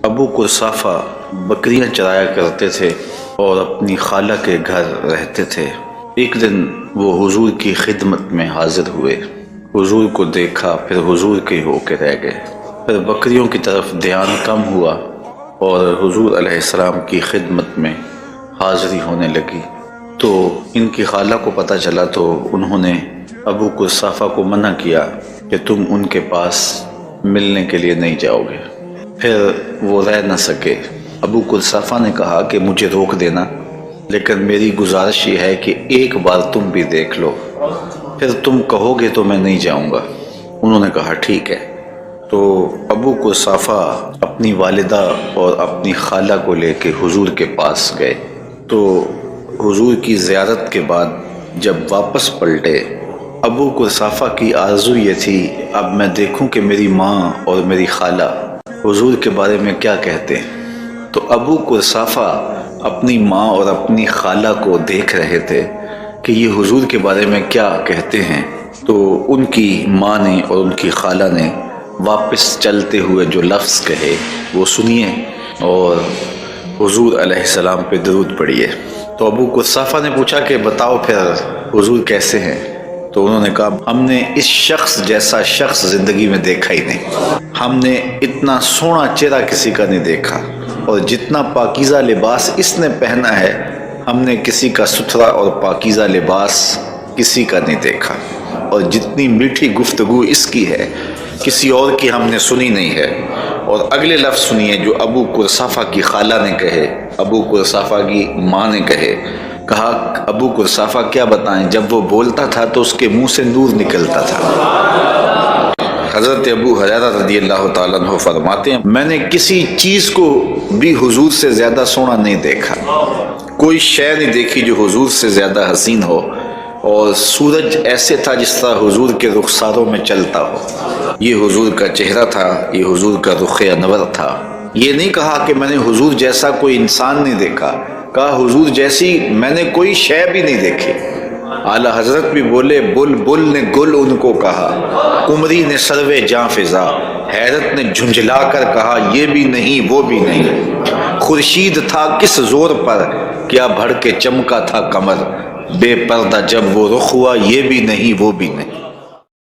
ابو قرصافہ بکریاں چرایا کرتے تھے اور اپنی خالہ کے گھر رہتے تھے۔ ایک دن وہ حضور کی خدمت میں حاضر ہوئے، حضور کو دیکھا، پھر حضور کے ہو کے رہ گئے۔ پھر بکریوں کی طرف دھیان کم ہوا اور حضور علیہ السلام کی خدمت میں حاضری ہونے لگی۔ تو ان کی خالہ کو پتہ چلا تو انہوں نے ابو قرصافہ کو منع کیا کہ تم ان کے پاس ملنے کے لیے نہیں جاؤ گے۔ پھر وہ رہ نہ سکے۔ ابو قرصافہ نے کہا کہ مجھے روک دینا، لیکن میری گزارش یہ ہے کہ ایک بار تم بھی دیکھ لو، پھر تم کہو گے تو میں نہیں جاؤں گا۔ انہوں نے کہا ٹھیک ہے۔ تو ابو قرصافہ اپنی والدہ اور اپنی خالہ کو لے کے حضور کے پاس گئے۔ تو حضور کی زیارت کے بعد جب واپس پلٹے، ابو قرصافہ کی آرزو یہ تھی اب میں دیکھوں کہ میری ماں اور میری خالہ حضور کے بارے میں کیا کہتے ہیں۔ تو ابو قرصافہ اپنی ماں اور اپنی خالہ کو دیکھ رہے تھے کہ یہ حضور کے بارے میں کیا کہتے ہیں۔ تو ان کی ماں نے اور ان کی خالہ نے واپس چلتے ہوئے جو لفظ کہے وہ سنیے اور حضور علیہ السلام پہ درود پڑھیے۔ تو ابو قرصافہ نے پوچھا کہ بتاؤ پھر حضور کیسے ہیں؟ تو انہوں نے کہا ہم نے اس شخص جیسا شخص زندگی میں دیکھا ہی نہیں، ہم نے اتنا سونا چہرہ کسی کا نہیں دیکھا، اور جتنا پاکیزہ لباس اس نے پہنا ہے ہم نے کسی کا ستھرا اور پاکیزہ لباس کسی کا نہیں دیکھا، اور جتنی میٹھی گفتگو اس کی ہے کسی اور کی ہم نے سنی نہیں ہے۔ اور اگلے لفظ سنیے جو ابو قرصافہ کی خالہ نے کہے، ابو قرصافہ کی ماں نے کہا ابو قرصافہ کیا بتائیں، جب وہ بولتا تھا تو اس کے منہ سے نور نکلتا تھا۔ حضرت ابو ہریرہ رضی اللہ تعالیٰ عنہ فرماتے ہیں میں نے کسی چیز کو بھی حضور سے زیادہ سونا نہیں دیکھا، کوئی شے نہیں دیکھی جو حضور سے زیادہ حسین ہو، اور سورج ایسے تھا جس طرح حضور کے رخساروں میں چلتا ہو۔ یہ حضور کا چہرہ تھا، یہ حضور کا رخ انور تھا۔ یہ نہیں کہا کہ میں نے حضور جیسا کوئی انسان نہیں دیکھا، کہا حضور جیسی میں نے کوئی شے بھی نہیں دیکھی۔ اعلیٰ حضرت بھی بولے بلبل نے گل ان کو کہا، قمری نے سروے جاں فضا، حیرت نے جھنجھلا کر کہا یہ بھی نہیں وہ بھی نہیں، خورشید تھا کس زور پر کیا بڑھ کے چمکا تھا قمر، بے پردہ جب وہ رخ ہوا یہ بھی نہیں وہ بھی نہیں۔